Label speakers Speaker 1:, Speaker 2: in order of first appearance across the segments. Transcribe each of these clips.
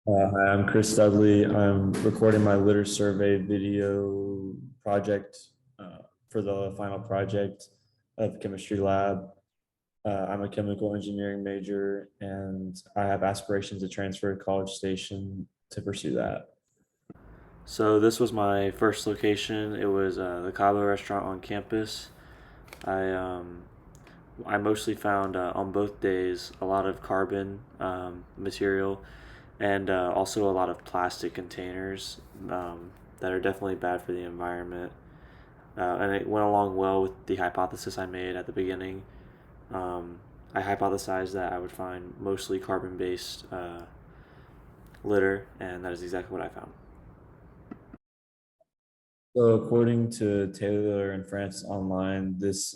Speaker 1: Hi, I'm Chris Dudley. I'm recording my litter survey video project for the final project of chemistry lab. I'm a chemical engineering major and I have aspirations to transfer to College Station to pursue that.
Speaker 2: So this was my first location. It was the Cabo restaurant on campus. I um, I mostly found on both days a lot of carbon material and also a lot of plastic containers that are definitely bad for the environment. And it went along well with the hypothesis I made at the beginning. Um, I hypothesized that I would find mostly carbon based litter, and that is exactly what I found.
Speaker 1: So according to Taylor and Francis online, this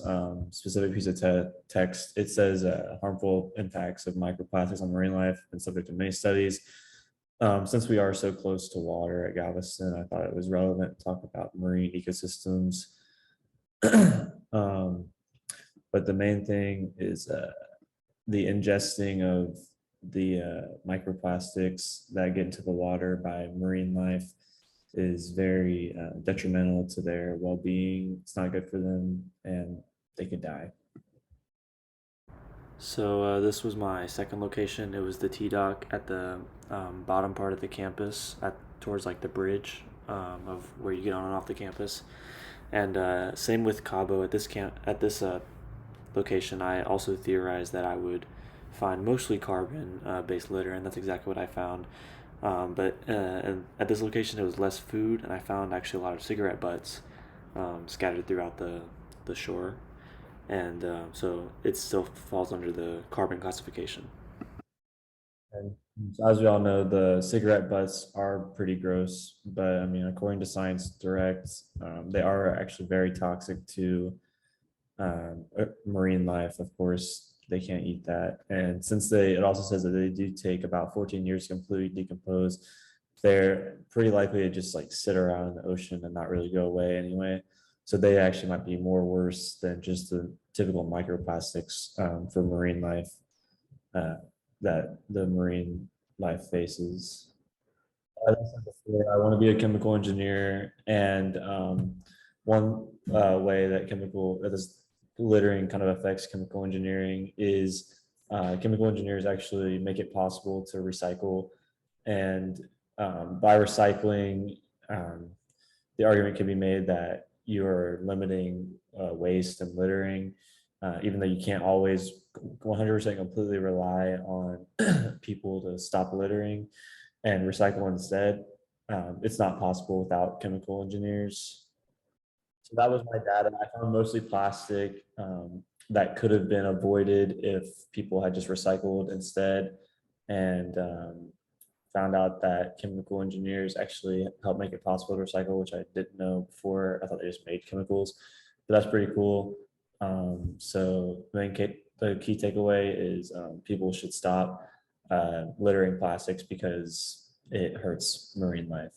Speaker 1: specific piece of text, it says harmful impacts of microplastics on marine life and subject to many studies. Since we are so close to water at Galveston, I thought it was relevant to talk about marine ecosystems. um, but the main thing is the ingesting of the microplastics that get into the water by marine life is very detrimental to their well-being. It's not good for them, and they could die.
Speaker 2: So this was my second location. It was the T dock at the bottom part of the campus, at towards like the bridge of where you get on and off the campus. And same with Cabo at this location. I also theorized that I would find mostly carbon based litter, and that's exactly what I found. But and at this location, it was less food, and I found actually a lot of cigarette butts scattered throughout the shore, and so it still falls under the carbon classification.
Speaker 1: And so as we all know, the cigarette butts are pretty gross, but I mean, according to Science Direct, they are actually very toxic to marine life. Of course, they can't eat that. And since it also says that they do take about 14 years to completely decompose, they're pretty likely to just like sit around in the ocean and not really go away anyway. So they actually might be more worse than just the typical microplastics for marine life uh, that the marine life faces. As I said before, I want to be a chemical engineer, and one way that this littering kind of affects chemical engineering is chemical engineers actually make it possible to recycle, and by recycling, um, the argument can be made that you're limiting waste and littering, even though you can't always 100% completely rely on people to stop littering and recycle instead. It's not possible without chemical engineers. So that was my data. I found mostly plastic that could have been avoided if people had just recycled instead. And found out that chemical engineers actually help make it possible to recycle, which I didn't know before. I thought they just made chemicals, but that's pretty cool. So the key takeaway is people should stop littering plastics because it hurts marine life.